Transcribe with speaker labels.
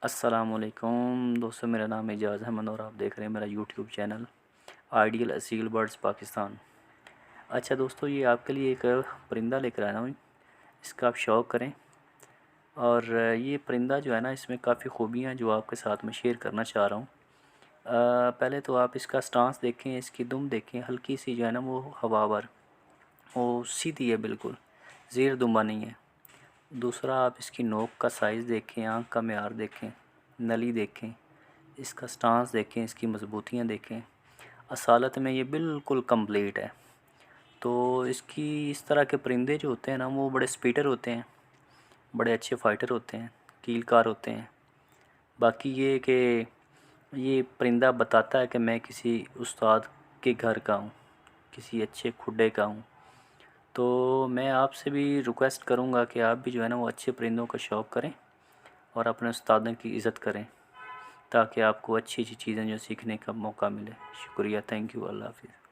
Speaker 1: अस्सलामुअलैकुम दोस्तों, मेरा नाम एजाज़ अहमद और आप देख रहे हैं मेरा YouTube channel ideal Aseel birds Pakistan. अच्छा दोस्तों, ये आपके लिए एक परिंदा लेकर आया हूँ। इसका आप शौक़ करें। और ये परिंदा जो है ना, इसमें काफ़ी खूबियाँ हैं जो आपके साथ में शेयर करना चाह रहा हूँ। पहले तो आप इसका स्टांस देखें, इसकी दुम देखें, हल्की सी जो है ना वो हवावर, वो सीधी है, बिल्कुल ज़ेर दुम्बा नहीं है। दूसरा, आप इसकी नोक का साइज़ देखें, आँख का म्यार देखें, नली देखें, इसका स्टांस देखें, इसकी मज़बूतियाँ देखें। असालत में ये बिल्कुल कंप्लीट है। तो इसकी इस तरह के परिंदे जो होते हैं ना, वो बड़े स्पीडर होते हैं, बड़े अच्छे फ़ाइटर होते हैं, कीलकार होते हैं। बाकी ये कि ये परिंदा बताता है कि मैं किसी उस्ताद के घर का हूँ, किसी अच्छे खुडे का हूँ। तो मैं आपसे भी रिक्वेस्ट करूँगा कि आप भी जो है ना वो अच्छे परिंदों का शौक़ करें और अपने उस्तादों की इज़्ज़त करें, ताकि आपको अच्छी अच्छी चीज़ें जो सीखने का मौका मिले। शुक्रिया, थैंक यू, अल्लाह हाफ़िज़।